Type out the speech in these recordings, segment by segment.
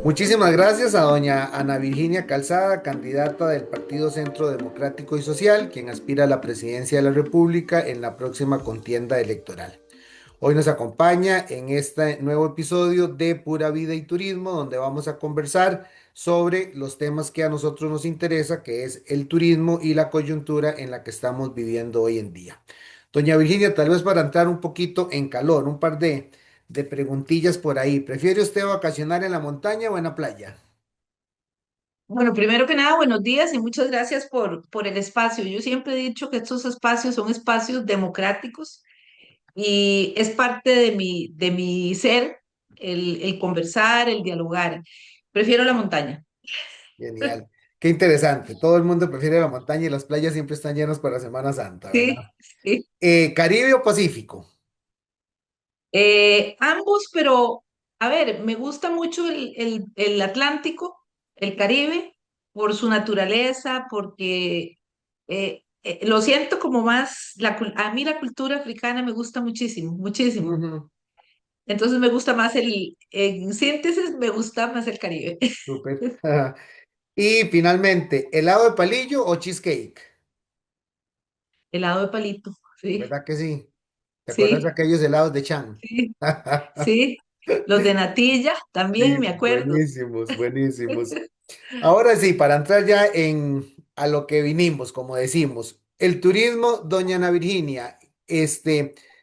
Muchísimas gracias a doña Ana Virginia Calzada, candidata del Partido Centro Democrático y Social, quien aspira a la presidencia de la República en la próxima contienda electoral. Hoy nos acompaña en este nuevo episodio de Pura Vida y Turismo, donde vamos a conversar sobre los temas que a nosotros nos interesa, que es el turismo y la coyuntura en la que estamos viviendo hoy en día. Doña Virginia, tal vez para entrar un poquito en calor, un par de preguntillas por ahí. ¿Prefiere usted vacacionar en la montaña o en la playa? Bueno, primero que nada, buenos días y muchas gracias por el espacio. Yo siempre he dicho que estos espacios son espacios democráticos y es parte de mi ser el conversar, el dialogar. Prefiero la montaña. Genial. Qué interesante. Todo el mundo prefiere la montaña y las playas siempre están llenas para Semana Santa, Sí, ¿verdad? sí. ¿Caribe o Pacífico? Ambos, pero a ver, me gusta mucho el Atlántico, el Caribe, por su naturaleza, porque lo siento como más, a mí la cultura africana me gusta muchísimo, muchísimo. Ujú. Entonces me gusta más en síntesis, me gusta más el Caribe. Súper. Y finalmente, ¿helado de palillo o cheesecake? Helado de palito, sí, ¿Verdad que sí? ¿Te acuerdas de sí, aquellos helados de Chan? sí, sí. Los de natilla Sí, también me acuerdo. buenísimos, buenísimos. Ahora sí, para entrar ya a lo que vinimos, como decimos, el turismo, doña Ana Virginia,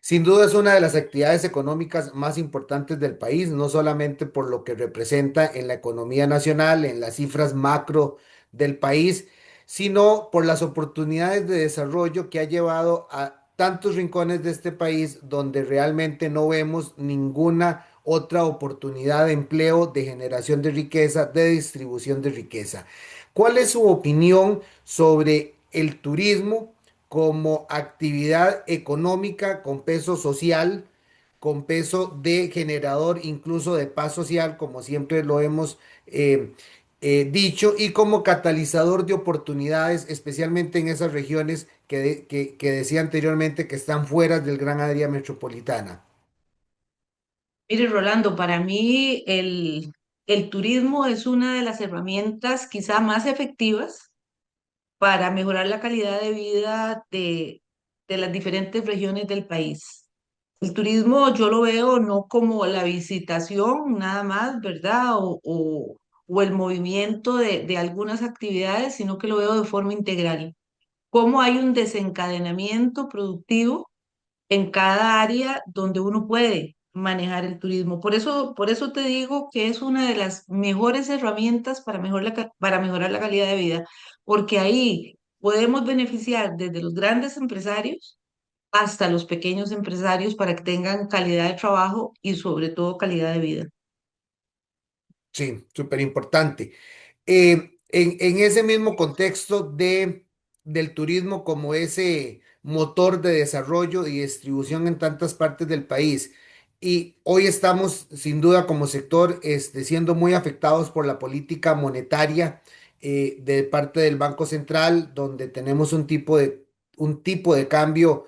sin duda es una de las actividades económicas más importantes del país, no solamente por lo que representa en la economía nacional, en las cifras macro del país, sino por las oportunidades de desarrollo que ha llevado a tantos rincones de este país donde realmente no vemos ninguna otra oportunidad de empleo, de generación de riqueza, de distribución de riqueza. ¿Cuál es su opinión sobre el turismo como actividad económica con peso social, con peso de generador incluso de paz social, como siempre lo hemos dicho, y como catalizador de oportunidades, especialmente en esas regiones que decía anteriormente que están fuera del gran área metropolitana? Mire, Rolando, para mí el turismo es una de las herramientas quizá más efectivas para mejorar la calidad de vida de las diferentes regiones del país. El turismo yo lo veo no como la visitación nada más, ¿verdad? O el movimiento de algunas actividades, sino que lo veo de forma integral. Cómo hay un desencadenamiento productivo en cada área donde uno puede manejar el turismo. Por eso te digo que es una de las mejores herramientas para mejorar la calidad de vida, porque ahí podemos beneficiar desde los grandes empresarios hasta los pequeños empresarios para que tengan calidad de trabajo y sobre todo calidad de vida. Sí, súper importante. En ese mismo contexto del turismo como ese motor de desarrollo y distribución en tantas partes del país, y hoy estamos sin duda como sector siendo muy afectados por la política monetaria de parte del Banco Central, donde tenemos un tipo de cambio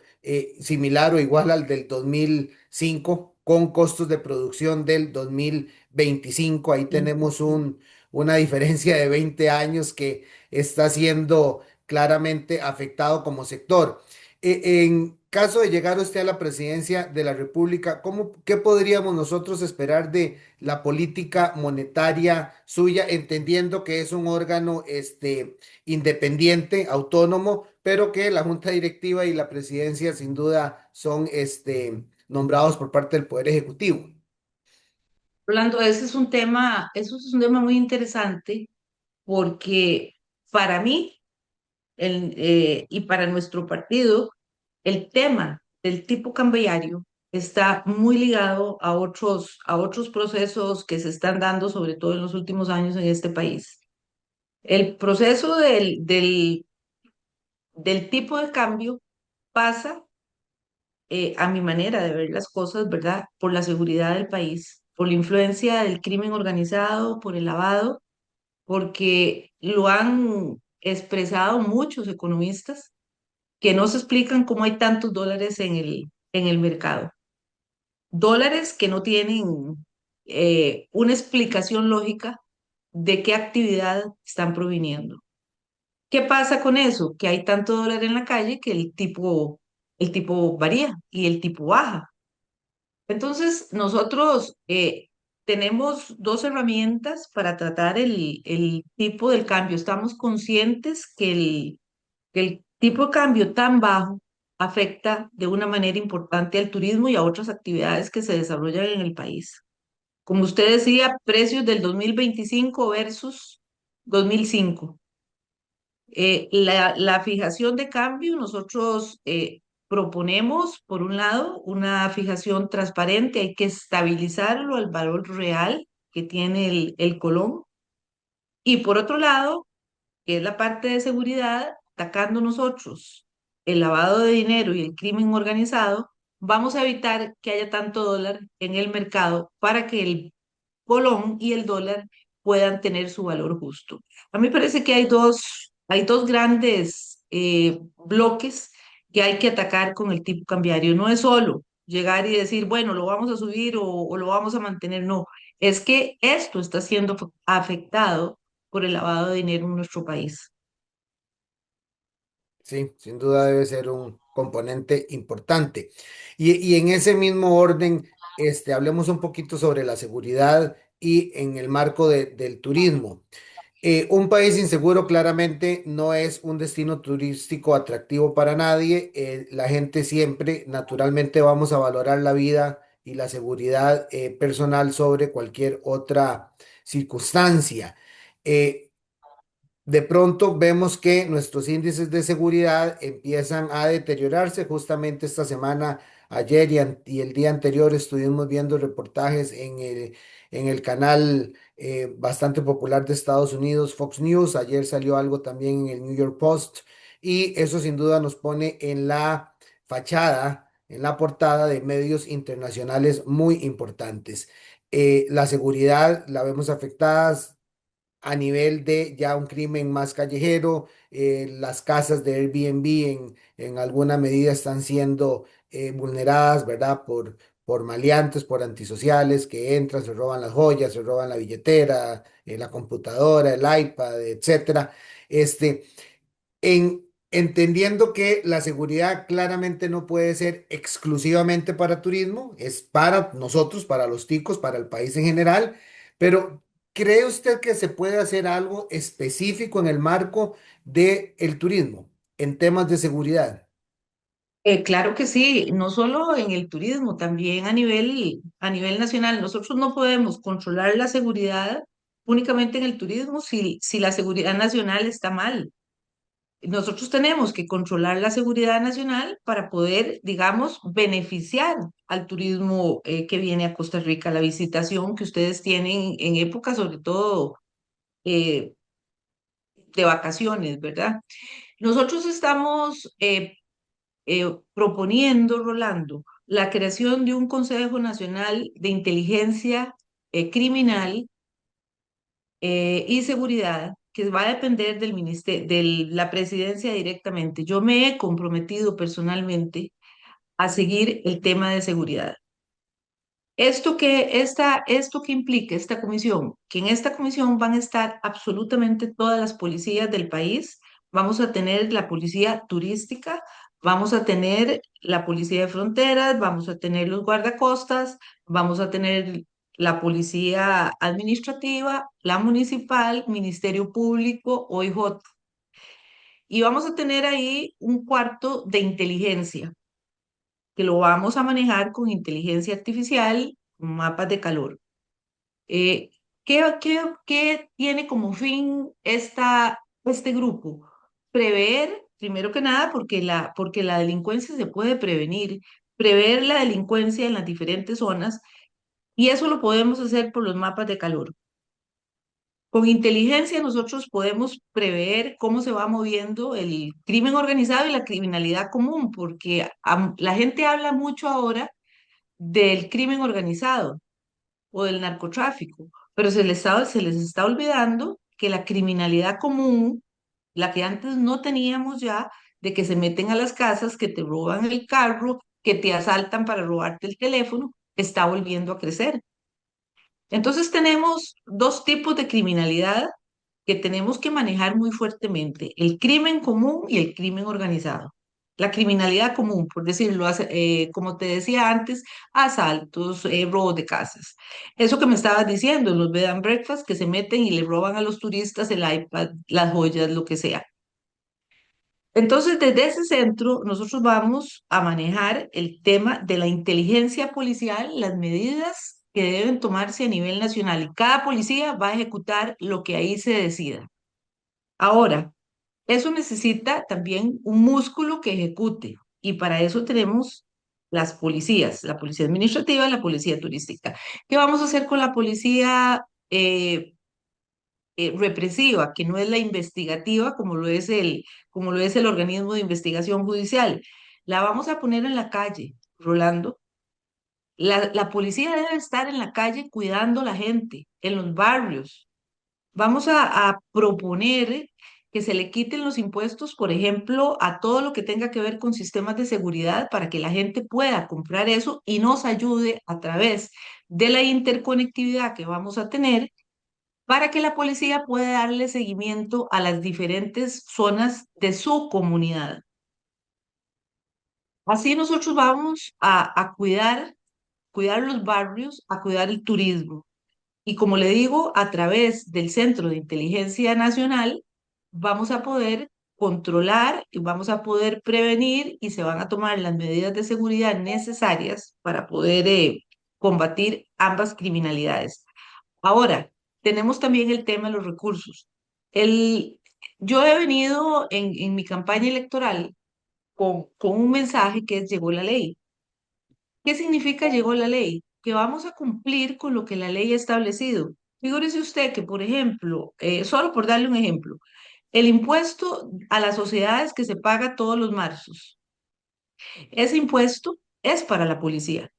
similar o igual al del 2005, con costos de producción del 2025. Ahí tenemos una diferencia de 20 años que está siendo claramente afectado como sector. En caso de llegar usted a la presidencia de la República, ¿qué podríamos nosotros esperar de la política monetaria suya, entendiendo que es un órgano independiente, autónomo, pero que la Junta Directiva y la presidencia sin duda son nombrados por parte del Poder Ejecutivo? Rolando, eso es un tema muy interesante porque para mí y para nuestro partido, el tema del tipo cambiario está muy ligado a otros procesos que se están dando, sobre todo en los últimos años en este país. El proceso del tipo de cambio pasa, a mi manera de ver las cosas, ¿verdad? Por la seguridad del país, por la influencia del crimen organizado, por el lavado, porque lo han expresado muchos economistas que no se explican cómo hay tantos dólares en el mercado. Dólares que no tienen una explicación lógica de qué actividad están proviniendo. ¿Qué pasa con eso? Que hay tanto dólar en la calle que el tipo varía y el tipo baja. Entonces, nosotros tenemos dos herramientas para tratar el tipo del cambio. Estamos conscientes que el tipo de cambio tan bajo afecta de una manera importante al turismo y a otras actividades que se desarrollan en el país. Como usted decía, precios del 2025 versus 2005. La fijación de cambio, nosotros proponemos, por un lado, una fijación transparente, hay que estabilizarlo al valor real que tiene el colón. Y por otro lado, que es la parte de seguridad, atacando nosotros el lavado de dinero y el crimen organizado, vamos a evitar que haya tanto dólar en el mercado para que el colón y el dólar puedan tener su valor justo. A mí me parece que hay dos grandes bloques que hay que atacar con el tipo cambiario. No es solo llegar y decir, bueno, lo vamos a subir o lo vamos a mantener. No, es que esto está siendo afectado por el lavado de dinero en nuestro país. Sí, sin duda debe ser un componente importante. Y en ese mismo orden, hablemos un poquito sobre la seguridad y en el marco del turismo. Un país inseguro claramente no es un destino turístico atractivo para nadie. La gente siempre, naturalmente, vamos a valorar la vida y la seguridad personal sobre cualquier otra circunstancia. Eh, de pronto vemos que nuestros índices de seguridad empiezan a deteriorarse. Justamente esta semana, ayer y el día anterior estuvimos viendo reportajes en el canal bastante popular de Estados Unidos, Fox News. Ayer salió algo también en el New York Post y eso sin duda nos pone en la fachada, en la portada de medios internacionales muy importantes. La seguridad la vemos afectada a nivel de ya un crimen más callejero. Las casas de Airbnb en alguna medida están siendo vulneradas, ¿verdad? Por maleantes, por antisociales que entran, se roban las joyas, se roban la billetera, la computadora, el iPad, etcétera. Este, entendiendo que la seguridad claramente no puede ser exclusivamente para turismo, es para nosotros, para los ticos, para el país en general, pero ¿cree usted que se puede hacer algo específico en el marco del turismo en temas de seguridad? Claro que sí, no solo en el turismo, también a nivel nacional. Nosotros no podemos controlar la seguridad únicamente en el turismo si la seguridad nacional está mal. Nosotros tenemos que controlar la seguridad nacional para poder, digamos, beneficiar al turismo que viene a Costa Rica, la visitación que ustedes tienen en época, sobre todo eh, de vacaciones, ¿verdad? Nosotros estamos proponiendo, Rolando, la creación de un Consejo Nacional de Inteligencia Criminal y Seguridad que va a depender del ministerio, de la presidencia directamente. Yo me he comprometido personalmente a seguir el tema de seguridad. Esto que implica esta comisión, que en esta comisión van a estar absolutamente todas las policías del país, vamos a tener la policía turística, vamos a tener la policía de fronteras, vamos a tener los guardacostas, vamos a tener la policía administrativa, la municipal, Ministerio Público, OIJ, y vamos a tener ahí un cuarto de inteligencia que lo vamos a manejar con inteligencia artificial, mapas de calor. Eh, ¿Qué tiene como fin este grupo? Prever, primero que nada, porque la delincuencia se puede prevenir, prever la delincuencia en las diferentes zonas y eso lo podemos hacer por los mapas de calor. Con inteligencia nosotros podemos prever cómo se va moviendo el crimen organizado y la criminalidad común, porque la gente habla mucho ahora del crimen organizado o del narcotráfico, pero se les está olvidando que la criminalidad común, la que antes no teníamos ya, de que se meten a las casas, que te roban el carro, que te asaltan para robarte el teléfono, está volviendo a crecer. Entonces tenemos dos tipos de criminalidad que tenemos que manejar muy fuertemente, el crimen común y el crimen organizado. La criminalidad común, por decirlo, como te decía antes, asaltos, robos de casas. Eso que me estabas diciendo, los bed and breakfast que se meten y le roban a los turistas el iPad, las joyas, lo que sea. Entonces, desde ese centro, nosotros vamos a manejar el tema de la inteligencia policial, las medidas que deben tomarse a nivel nacional y cada policía va a ejecutar lo que ahí se decida. Ahora, eso necesita también un músculo que ejecute y para eso tenemos las policías, la policía administrativa y la policía turística. ¿Qué vamos a hacer con la policía represiva, que no es la investigativa como lo es el organismo de investigación judicial? La vamos a poner en la calle, Rolando. La policía debe estar en la calle cuidando a la gente, en los barrios. Vamos a proponer que se le quiten los impuestos, por ejemplo, a todo lo que tenga que ver con sistemas de seguridad para que la gente pueda comprar eso y nos ayude a través de la interconectividad que vamos a tener para que la policía pueda darle seguimiento a las diferentes zonas de su comunidad. Así nosotros vamos a cuidar los barrios, a cuidar el turismo. Y como le digo, a través del Centro de Inteligencia Nacional vamos a poder controlar y vamos a poder prevenir y se van a tomar las medidas de seguridad necesarias para poder combatir ambas criminalidades. Ahora, tenemos también el tema de los recursos. El, yo he venido en mi campaña electoral con un mensaje que es llegó la ley. ¿Qué significa llegó la ley? Que vamos a cumplir con lo que la ley ha establecido. Figúrese usted que, por ejemplo, solo por darle un ejemplo, el impuesto a las sociedades que se paga todos los marzos, ese impuesto es para la policía.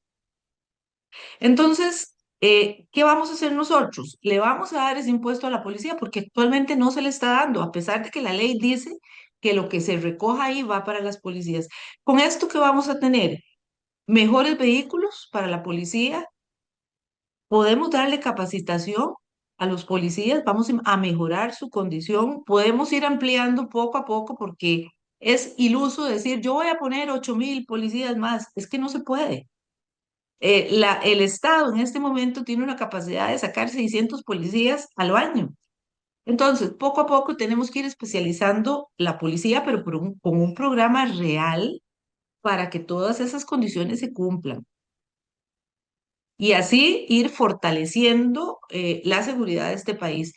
Entonces, ¿qué vamos a hacer nosotros? Le vamos a dar ese impuesto a la policía porque actualmente no se le está dando, a pesar de que la ley dice que lo que se recoja ahí va para las policías. Con esto, ¿qué vamos a tener? Mejores vehículos para la policía. Podemos darle capacitación a los policías, vamos a mejorar su condición, podemos ir ampliando poco a poco porque es iluso decir, yo voy a poner 8.000 policías más, es que no se puede. El Estado en este momento tiene una capacidad de sacar 600 policías al año. Entonces, poco a poco tenemos que ir especializando la policía, pero con un programa real para que todas esas condiciones se cumplan y así ir fortaleciendo la seguridad de este país.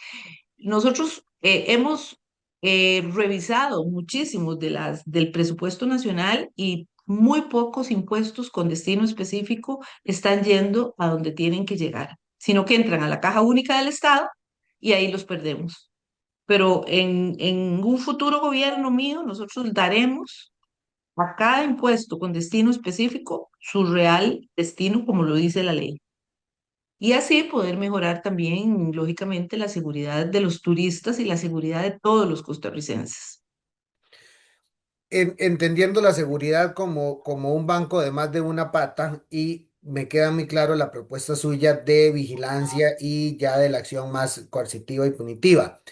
Nosotros hemos revisado muchísimos del presupuesto nacional y muy pocos impuestos con destino específico están yendo a donde tienen que llegar, sino que entran a la caja única del Estado y ahí los perdemos. Pero en un futuro gobierno mío, nosotros daremos a cada impuesto con destino específico su real destino, como lo dice la ley. Y así poder mejorar también, lógicamente, la seguridad de los turistas y la seguridad de todos los costarricenses. Entendiendo la seguridad como un banco de más de una pata y me queda muy claro la propuesta suya de vigilancia y ya de la acción más coercitiva y punitiva.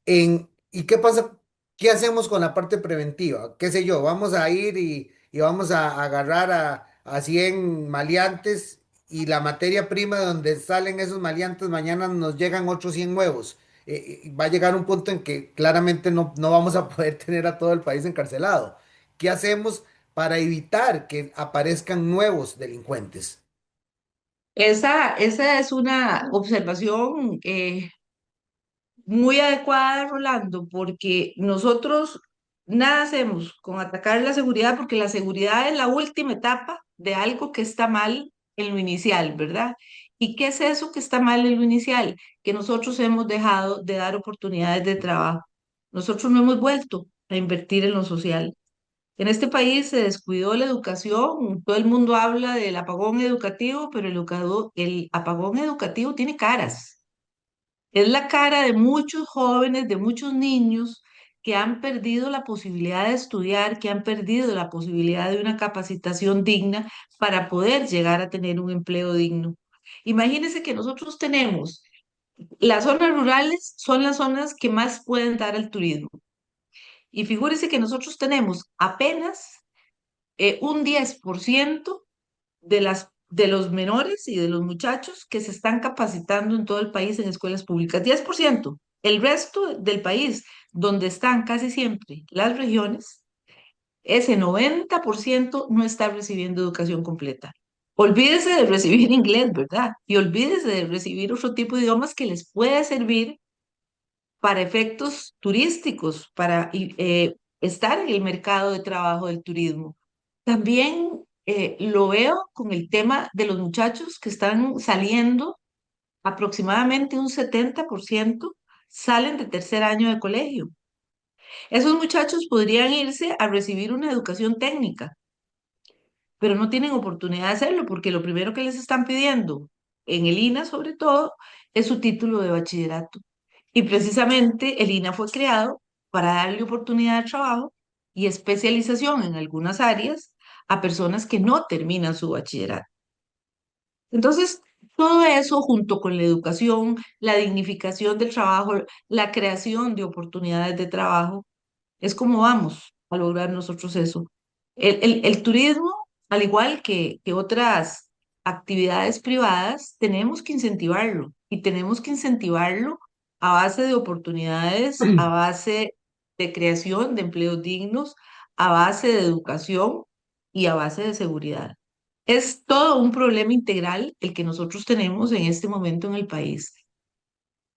¿Y qué pasa? ¿Qué hacemos con la parte preventiva? ¿Qué sé yo? Vamos a ir y vamos a agarrar a 100 maleantes y la materia prima de donde salen esos maleantes, mañana nos llegan otros 100 nuevos. Va a llegar un punto en que claramente no vamos a poder tener a todo el país encarcelado. ¿Qué hacemos para evitar que aparezcan nuevos delincuentes? Esa es una observación muy adecuada, Rolando, porque nosotros nada hacemos con atacar la seguridad, porque la seguridad es la última etapa de algo que está mal en lo inicial, ¿verdad? ¿Y qué es eso que está mal en lo inicial? Que nosotros hemos dejado de dar oportunidades de trabajo. Nosotros no hemos vuelto a invertir en lo social. En este país se descuidó la educación, todo el mundo habla del apagón educativo, pero el apagón educativo tiene caras. Es la cara de muchos jóvenes, de muchos niños que han perdido la posibilidad de estudiar, que han perdido la posibilidad de una capacitación digna para poder llegar a tener un empleo digno. Imagínense que nosotros tenemos, las zonas rurales son las zonas que más pueden dar al turismo. Y figúrese que nosotros tenemos apenas un 10% de los menores y de los muchachos que se están capacitando en todo el país en escuelas públicas. 10%. El resto del país, donde están casi siempre las regiones, ese 90% no está recibiendo educación completa. Olvídese de recibir inglés, ¿verdad? Y olvídese de recibir otro tipo de idiomas que les puede servir para efectos turísticos, para estar en el mercado de trabajo del turismo. También lo veo con el tema de los muchachos que están saliendo, aproximadamente un 70% salen de tercer año de colegio. Esos muchachos podrían irse a recibir una educación técnica, pero no tienen oportunidad de hacerlo porque lo primero que les están pidiendo, en el INA sobre todo, es su título de bachillerato. Y precisamente el INA fue creado para darle oportunidad de trabajo y especialización en algunas áreas a personas que no terminan su bachillerato. Entonces, todo eso junto con la educación, la dignificación del trabajo, la creación de oportunidades de trabajo, es como vamos a lograr nosotros eso. El turismo, al igual que otras actividades privadas, tenemos que incentivarlo y tenemos que incentivarlo a base de oportunidades, a base de creación de empleos dignos, a base de educación y a base de seguridad. Es todo un problema integral el que nosotros tenemos en este momento en el país.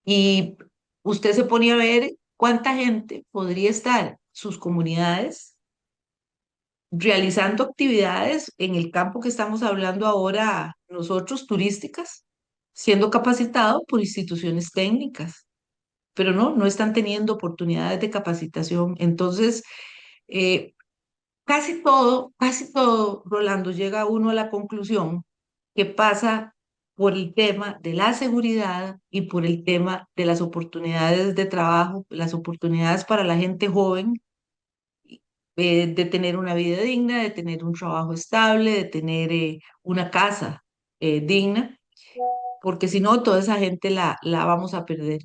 Y usted se pone a ver cuánta gente podría estar sus comunidades realizando actividades en el campo que estamos hablando ahora nosotros, turísticas, siendo capacitado por instituciones técnicas, pero no están teniendo oportunidades de capacitación. Entonces, eh, casi todo, Rolando, llega uno a la conclusión que pasa por el tema de la seguridad y por el tema de las oportunidades de trabajo, las oportunidades para la gente joven, de tener una vida digna, de tener un trabajo estable, de tener una casa digna, porque si no, toda esa gente la vamos a perder.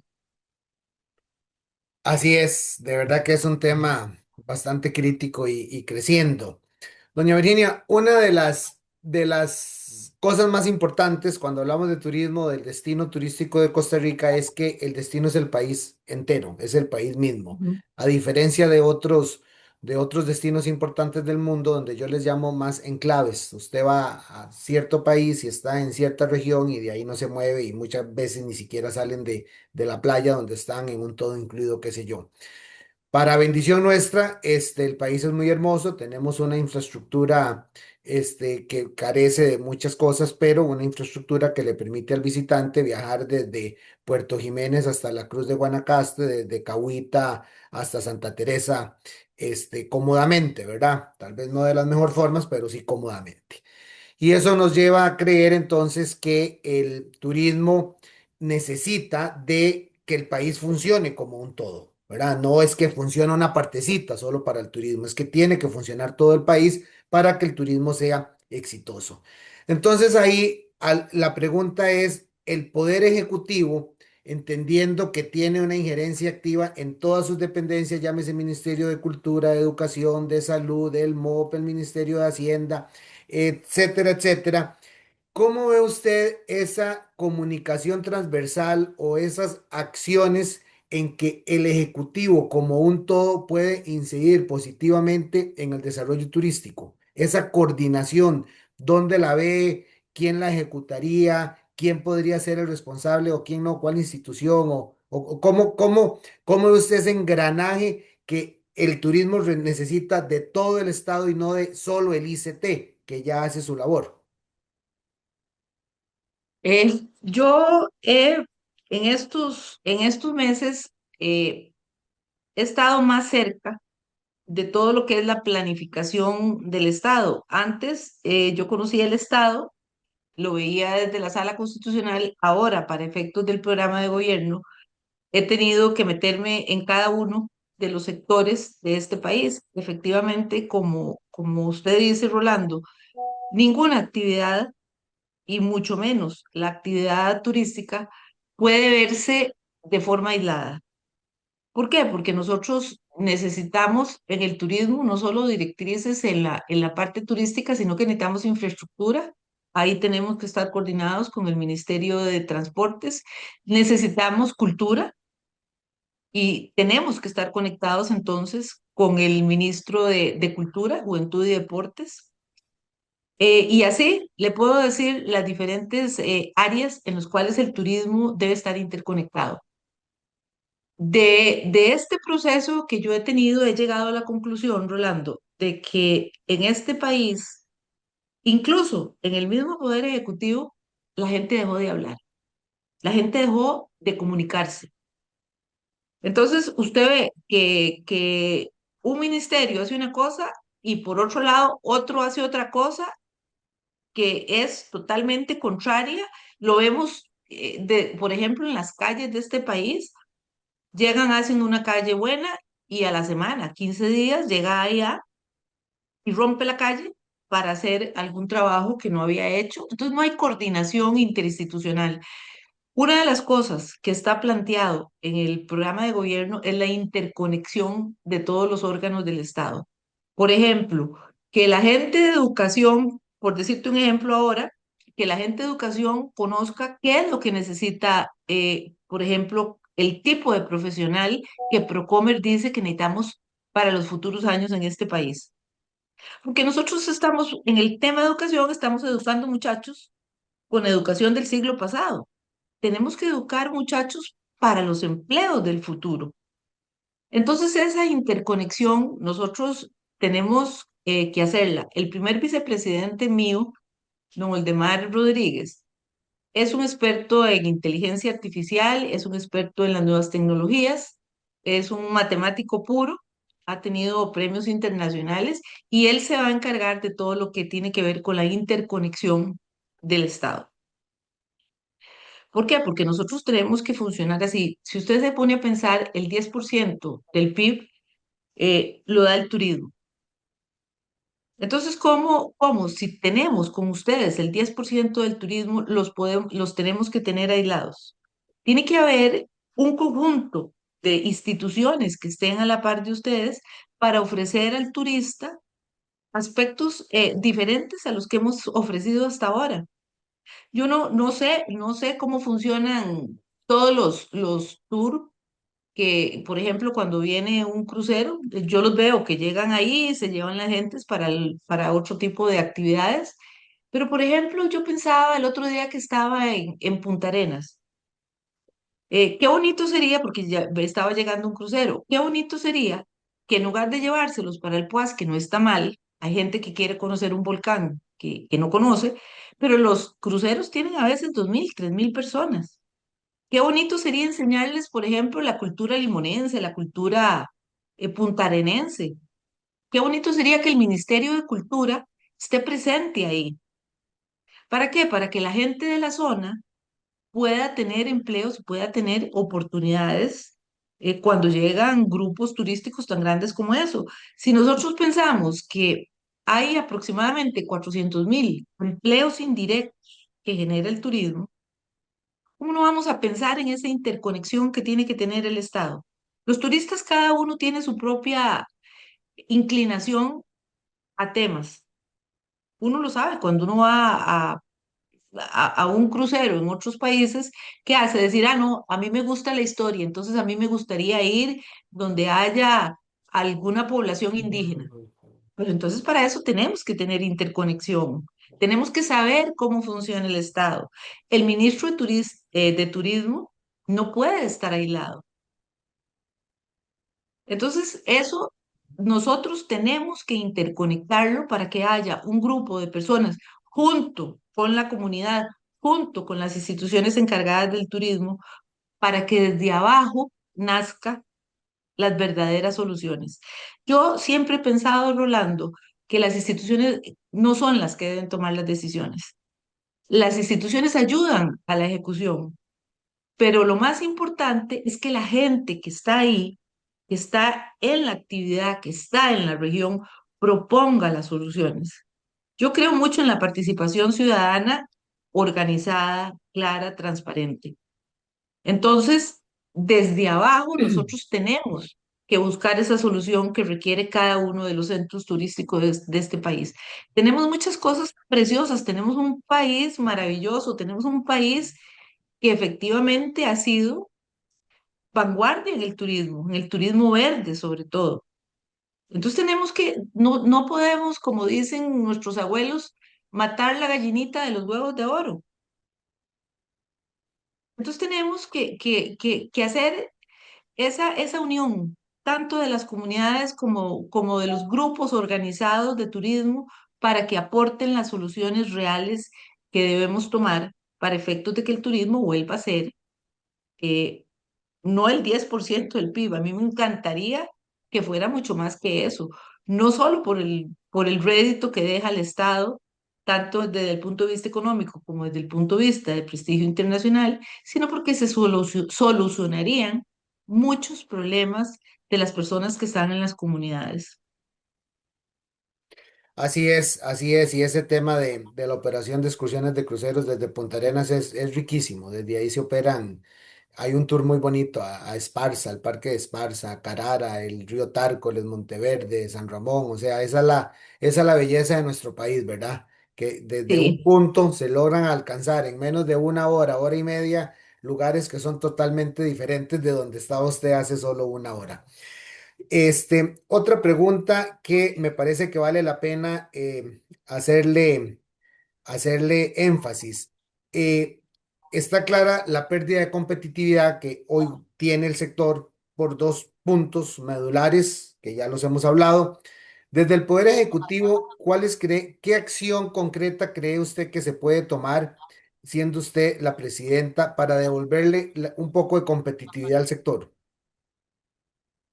Así es, de verdad que es un tema bastante crítico y creciendo. Doña Virginia, una de las cosas más importantes cuando hablamos de turismo, del destino turístico de Costa Rica, es que el destino es el país entero, es el país mismo. Ujú, A diferencia de otros destinos importantes del mundo, donde yo les llamo más enclaves. Usted va a cierto país y está en cierta región y de ahí no se mueve y muchas veces ni siquiera salen de la playa donde están en un todo incluido, qué sé yo. Para bendición nuestra, el país es muy hermoso, tenemos una infraestructura, que carece de muchas cosas, pero una infraestructura que le permite al visitante viajar desde Puerto Jiménez hasta la Cruz de Guanacaste, desde Cahuita hasta Santa Teresa, cómodamente, ¿verdad? Tal vez no de las mejores formas, pero sí cómodamente. Y eso nos lleva a creer entonces que el turismo necesita de que el país funcione como un todo, ¿verdad? No es que funcione una partecita solo para el turismo, es que tiene que funcionar todo el país para que el turismo sea exitoso. Entonces ahí la pregunta es, el poder ejecutivo, entendiendo que tiene una injerencia activa en todas sus dependencias, llámese Ministerio de Cultura, de Educación, de Salud, el MOP, el Ministerio de Hacienda, etcétera, etcétera. ¿Cómo ve usted esa comunicación transversal o esas acciones en que el Ejecutivo como un todo puede incidir positivamente en el desarrollo turístico? Esa coordinación, ¿dónde la ve? ¿Quién la ejecutaría? ¿Quién podría ser el responsable o quién no? ¿Cuál institución? ¿O cómo ve usted ese engranaje que el turismo necesita de todo el Estado y no de solo el ICT, que ya hace su labor? Yo en estos meses he estado más cerca de todo lo que es la planificación del Estado. Antes yo conocía el Estado, lo veía desde la sala constitucional, ahora para efectos del programa de gobierno he tenido que meterme en cada uno de los sectores de este país. Efectivamente, como usted dice, Rolando, ninguna actividad y mucho menos la actividad turística puede verse de forma aislada. ¿Por qué? Porque nosotros necesitamos en el turismo no solo directrices en la parte turística, sino que necesitamos infraestructura. Ahí tenemos que estar coordinados con el Ministerio de Transportes. Necesitamos cultura y tenemos que estar conectados entonces con el ministro de Cultura, Juventud y Deportes. Y así le puedo decir las diferentes áreas en las cuales el turismo debe estar interconectado. De este proceso que yo he tenido, he llegado a la conclusión, Rolando, de que en este país, incluso en el mismo poder ejecutivo, la gente dejó de hablar, la gente dejó de comunicarse. Entonces, usted ve que un ministerio hace una cosa y por otro lado otro hace otra cosa que es totalmente contraria. Lo vemos, por ejemplo, en las calles de este país. Llegan, hacen una calle buena y a la semana, 15 días, llega allá y rompe la calle para hacer algún trabajo que no había hecho. Entonces no hay coordinación interinstitucional. Una de las cosas que está planteado en el programa de gobierno es la interconexión de todos los órganos del Estado. Por ejemplo, que la gente de educación, por decirte un ejemplo ahora, que la gente de educación conozca qué es lo que necesita, por ejemplo, el tipo de profesional que Procomer dice que necesitamos para los futuros años en este país. Porque nosotros estamos, en el tema de educación, estamos educando muchachos con educación del siglo pasado. Tenemos que educar muchachos para los empleos del futuro. Entonces, esa interconexión nosotros tenemos que hacerla. El primer vicepresidente mío, don Waldemar Rodríguez, es un experto en inteligencia artificial, es un experto en las nuevas tecnologías, es un matemático puro, ha tenido premios internacionales y él se va a encargar de todo lo que tiene que ver con la interconexión del Estado. ¿Por qué? Porque nosotros tenemos que funcionar así. Si usted se pone a pensar, el 10% del PIB lo da el turismo. Entonces, ¿cómo? Si tenemos con ustedes el 10% del turismo, los tenemos que tener aislados. Tiene que haber un conjunto de instituciones que estén a la par de ustedes para ofrecer al turista aspectos diferentes a los que hemos ofrecido hasta ahora. Yo no sé cómo funcionan todos los tours que, por ejemplo, cuando viene un crucero, yo los veo que llegan ahí, se llevan las gentes para otro tipo de actividades. Pero, por ejemplo, yo pensaba el otro día que estaba en Punta Arenas, qué bonito sería, porque ya estaba llegando un crucero, qué bonito sería que en lugar de llevárselos para el Puas, que no está mal, hay gente que quiere conocer un volcán que no conoce, pero los cruceros tienen a veces 2.000, 3.000 personas. Qué bonito sería enseñarles, por ejemplo, la cultura limonense, la cultura puntarenense. Qué bonito sería que el Ministerio de Cultura esté presente ahí. ¿Para qué? Para que la gente de la zona pueda tener empleos, pueda tener oportunidades cuando llegan grupos turísticos tan grandes como eso. Si nosotros pensamos que hay aproximadamente 400.000 empleos indirectos que genera el turismo, ¿cómo no vamos a pensar en esa interconexión que tiene que tener el Estado? Los turistas, cada uno tiene su propia inclinación a temas. Uno lo sabe cuando uno va a un crucero en otros países, ¿qué hace? Decir, ah, no, a mí me gusta la historia, entonces a mí me gustaría ir donde haya alguna población indígena. Pero entonces para eso tenemos que tener interconexión. Tenemos que saber cómo funciona el Estado. El ministro de Turismo no puede estar aislado. Entonces, eso nosotros tenemos que interconectarlo para que haya un grupo de personas junto con la comunidad, junto con las instituciones encargadas del turismo, para que desde abajo nazca las verdaderas soluciones. Yo siempre he pensado, Rolando, que las instituciones no son las que deben tomar las decisiones. Las instituciones ayudan a la ejecución, pero lo más importante es que la gente que está ahí, que está en la actividad, que está en la región, proponga las soluciones. Yo creo mucho en la participación ciudadana organizada, clara, transparente. Entonces, desde abajo nosotros tenemos que buscar esa solución que requiere cada uno de los centros turísticos de este país. Tenemos muchas cosas preciosas, tenemos un país maravilloso, tenemos un país que efectivamente ha sido vanguardia en el turismo verde sobre todo. Entonces tenemos que, no podemos, como dicen nuestros abuelos, matar la gallinita de los huevos de oro. Entonces tenemos que hacer esa unión, tanto de las comunidades como de los grupos organizados de turismo, para que aporten las soluciones reales que debemos tomar para efectos de que el turismo vuelva a ser eh, no el 10% del PIB. A mí me encantaría que fuera mucho más que eso, no solo por el rédito que deja el Estado, tanto desde el punto de vista económico como desde el punto de vista de prestigio internacional, sino porque se solucionarían muchos problemas de las personas que están en las comunidades. Así es, y ese tema de la operación de excursiones de cruceros desde Punta Arenas es riquísimo, desde ahí se operan, hay un tour muy bonito a Esparza, al Parque de Esparza, a Carara, el río Tárcoles, Monteverde, San Ramón, o sea, esa es la belleza de nuestro país, ¿verdad? Que desde un Sí. punto se logran alcanzar en menos de una hora, hora y media, lugares que son totalmente diferentes de donde estaba usted hace solo una hora. Otra pregunta que me parece que vale la pena hacerle énfasis. Eh, Está clara la pérdida de competitividad que hoy tiene el sector por dos puntos medulares, que ya los hemos hablado. Desde el Poder Ejecutivo, qué acción concreta cree usted que se puede tomar, siendo usted la presidenta, para devolverle un poco de competitividad al sector?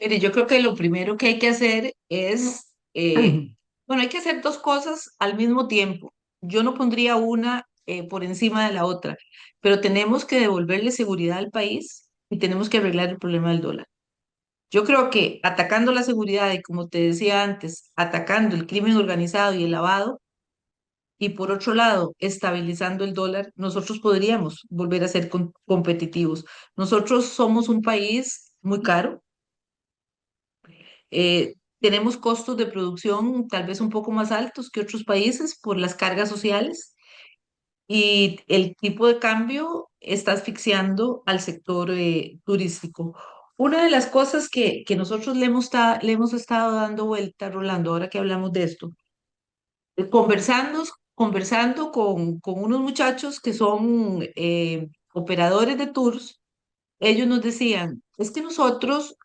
Mire, yo creo que lo primero que hay que hacer es, bueno, hay que hacer dos cosas al mismo tiempo. Yo no pondría una por encima de la otra, pero tenemos que devolverle seguridad al país y tenemos que arreglar el problema del dólar. Yo creo que atacando la seguridad y, como te decía antes, atacando el crimen organizado y el lavado, y por otro lado, estabilizando el dólar, nosotros podríamos volver a ser competitivos. Nosotros somos un país muy caro. Tenemos costos de producción tal vez un poco más altos que otros países por las cargas sociales, y el tipo de cambio está asfixiando al sector turístico. Una de las cosas que nosotros le hemos estado dando vuelta, Rolando, ahora que hablamos de esto, conversando, conversando con unos muchachos que son operadores de tours. Ellos nos decían, es que nosotros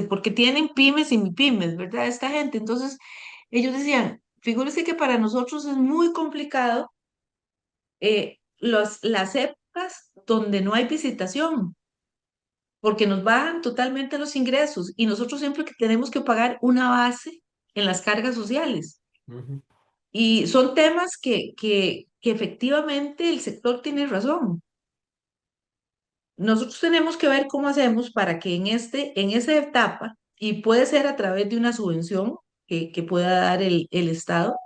porque tienen pymes y MIPYMES, ¿verdad? Esta gente. Entonces, ellos decían, figúrese que para nosotros es muy complicado las épocas donde no hay visitación, porque nos bajan totalmente los ingresos y nosotros siempre que tenemos que pagar una base en las cargas sociales. Ujú, Y son temas que efectivamente el sector tiene razón. Nosotros tenemos que ver cómo hacemos para que en esa etapa, y puede ser a través de una subvención que pueda dar el Estado,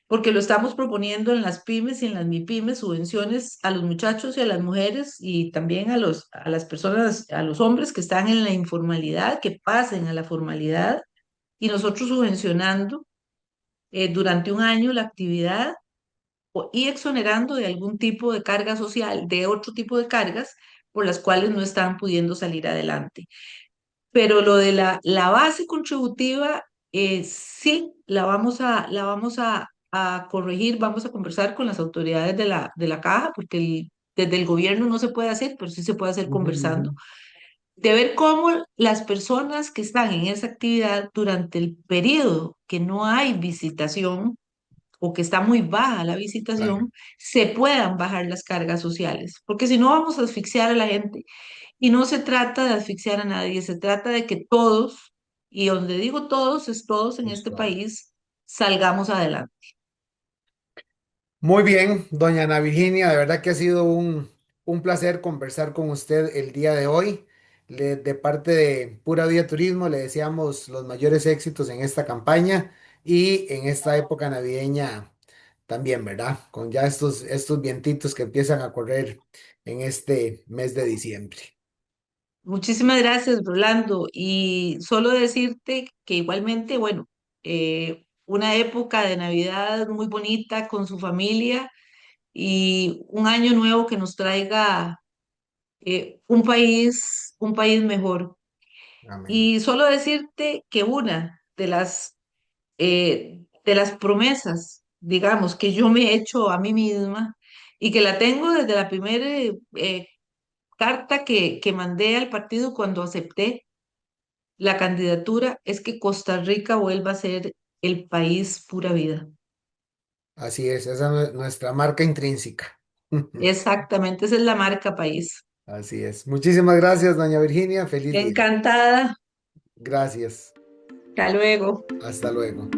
porque lo estamos proponiendo en las pymes y en las MIPYMES, subvenciones a los muchachos y a las mujeres y también a las personas, a los hombres que están en la informalidad, que pasen a la formalidad, y nosotros subvencionando durante un año la actividad y exonerando de algún tipo de carga social, de otro tipo de cargas por las cuales no están pudiendo salir adelante. Pero lo de la base contributiva, sí, la vamos a corregir, vamos a conversar con las autoridades de la caja, porque desde el gobierno no se puede hacer, pero sí se puede hacer ujú, ujú. conversando, de ver cómo las personas que están en esa actividad durante el periodo que no hay visitación, o que está muy baja la Claro. visitación, se puedan bajar las cargas sociales, porque si no vamos a asfixiar a la gente. Y no se trata de asfixiar a nadie, se trata de que todos, y donde digo todos, es todos en este Listo. país, salgamos adelante. Muy bien, doña Ana Virginia, de verdad que ha sido un placer conversar con usted el día de hoy. De parte de Pura Vida Turismo, le deseamos los mayores éxitos en esta campaña y en esta época navideña también, ¿verdad? Con ya estos vientitos que empiezan a correr en este mes de diciembre. Muchísimas gracias, Rolando. Y solo decirte que igualmente, bueno, una época de Navidad muy bonita con su familia y un año nuevo que nos traiga un país mejor. Amén. Y solo decirte que una de las promesas, digamos, que yo me he hecho a mí misma y que la tengo desde la primera carta que mandé al partido cuando acepté la candidatura, es que Costa Rica vuelva a ser el país pura vida. Así es, esa es nuestra marca intrínseca. Exactamente, esa es la marca país. Así es. Muchísimas gracias, doña Virginia. Feliz día. Encantada. Gracias. Hasta luego. Hasta luego.